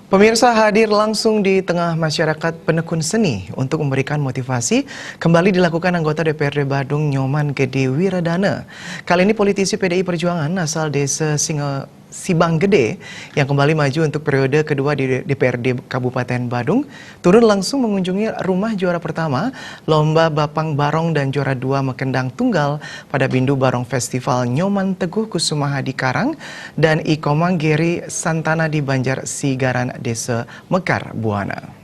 Pemirsa hadir langsung di tengah masyarakat penekun seni untuk memberikan motivasi kembali dilakukan anggota DPRD Badung Nyoman Gede Wiradana. Kali ini politisi PDI Perjuangan asal desa Sibang Gede yang kembali maju untuk periode kedua di DPRD Kabupaten Badung turun langsung mengunjungi rumah juara pertama Lomba Bapang Barong dan juara 2 Mekendang Tunggal pada Bindu Barong Festival Nyoman Teguh Kusumaha di Karang dan Ikomang Geri Santana di Banjar Sigaran Desa Mekar Buana.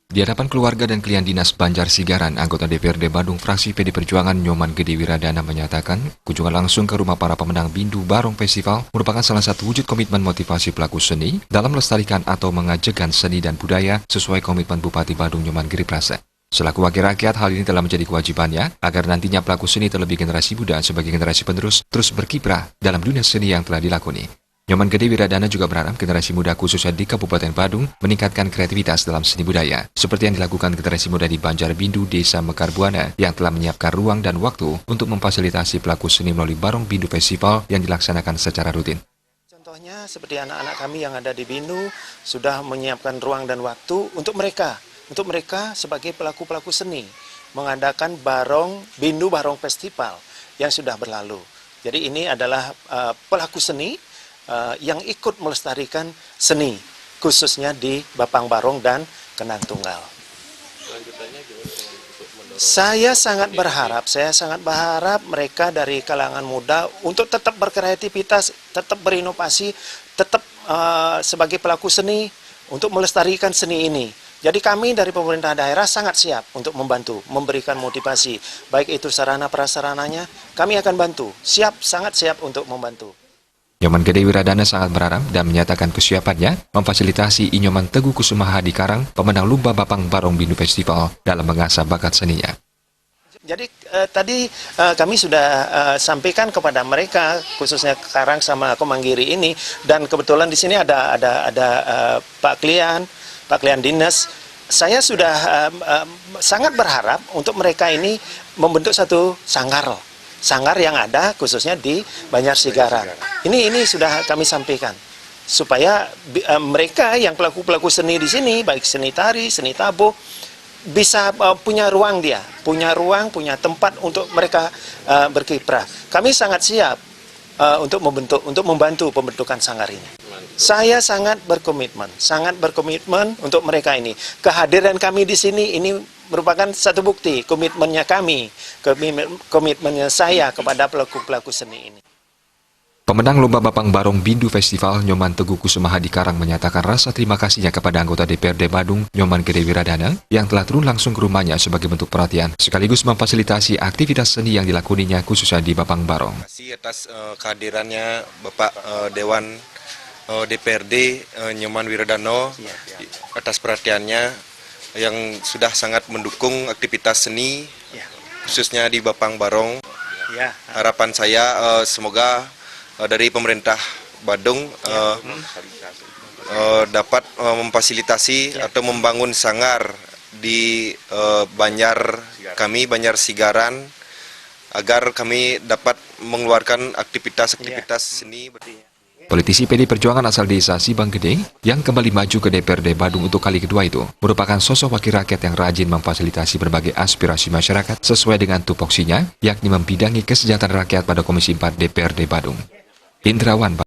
Di hadapan keluarga dan klien dinas Banjar Sigaran, anggota DPRD Badung fraksi PD Perjuangan Nyoman Gede Wiradana menyatakan, kunjungan langsung ke rumah para pemenang Bindu Barong Festival merupakan salah satu wujud komitmen motivasi pelaku seni dalam melestarikan atau mengajekan seni dan budaya sesuai komitmen Bupati Badung Nyoman Giri Prase. Selaku wakil rakyat, hal ini telah menjadi kewajibannya agar nantinya pelaku seni terlebih generasi muda sebagai generasi penerus terus berkiprah dalam dunia seni yang telah dilakoni. Nyoman Gede Wiradana juga berharap generasi muda khususnya di Kabupaten Badung meningkatkan kreativitas dalam seni budaya, seperti yang dilakukan generasi muda di Banjar Bindu, Desa Mekar Buana, yang telah menyiapkan ruang dan waktu untuk memfasilitasi pelaku seni melalui Barong Bindu Festival yang dilaksanakan secara rutin. Contohnya seperti anak-anak kami yang ada di Bindu sudah menyiapkan ruang dan waktu untuk mereka sebagai pelaku-pelaku seni mengadakan Bindu Barong Festival yang sudah berlalu. Jadi ini adalah pelaku seni yang ikut melestarikan seni, khususnya di Bapang Barong dan Kendang Tunggal. Saya sangat berharap mereka dari kalangan muda untuk tetap berkreativitas, tetap berinovasi, tetap sebagai pelaku seni untuk melestarikan seni ini. Jadi kami dari pemerintah daerah sangat siap untuk membantu, memberikan motivasi, baik itu sarana prasarananya, kami akan bantu, sangat siap untuk membantu. Nyoman Gede Wiradana sangat berharap dan menyatakan kesiapannya memfasilitasi Nyoman Teguh Kusumaha di Karang, pemenang Lomba Bapang Barong Bindu Festival, dalam mengasah bakat seninya. Jadi tadi kami sudah sampaikan kepada mereka, khususnya Karang sama Komanggiri ini, dan kebetulan di sini ada Pak Klian Dinas. Saya sudah sangat berharap untuk mereka ini membentuk satu sanggar yang ada khususnya di Banjar Sigaran. Ini sudah kami sampaikan supaya mereka yang pelaku-pelaku seni di sini, baik seni tari, seni tabuh, bisa punya ruang punya tempat untuk mereka berkiprah. Kami sangat siap untuk membantu pembentukan sanggar ini. Saya sangat berkomitmen untuk mereka ini. Kehadiran kami di sini ini merupakan satu bukti komitmennya komitmennya saya kepada pelaku-pelaku seni ini. Pemenang Lomba Bapang Barong Bindu Festival Nyoman Teguh Kusumaha di Karang menyatakan rasa terima kasihnya kepada anggota DPRD Badung Nyoman Gede Wiradana yang telah turun langsung ke rumahnya sebagai bentuk perhatian sekaligus memfasilitasi aktivitas seni yang dilakoninya khususnya di Bapang Barong. Terima kasih atas kehadirannya Bapak Dewan DPRD Nyoman Wiradana atas perhatiannya yang sudah sangat mendukung aktivitas seni khususnya di Bapang Barong. Harapan saya semoga dari pemerintah Badung dapat memfasilitasi atau membangun sanggar di Banjar Sigaran agar kami dapat mengeluarkan aktivitas seni. Politisi PD Perjuangan asal desa Sibang Gede yang kembali maju ke DPRD Badung untuk kali kedua itu merupakan sosok wakil rakyat yang rajin memfasilitasi berbagai aspirasi masyarakat sesuai dengan tupoksinya, yakni membidangi kesejahteraan rakyat pada Komisi 4 DPRD Badung. Indrawan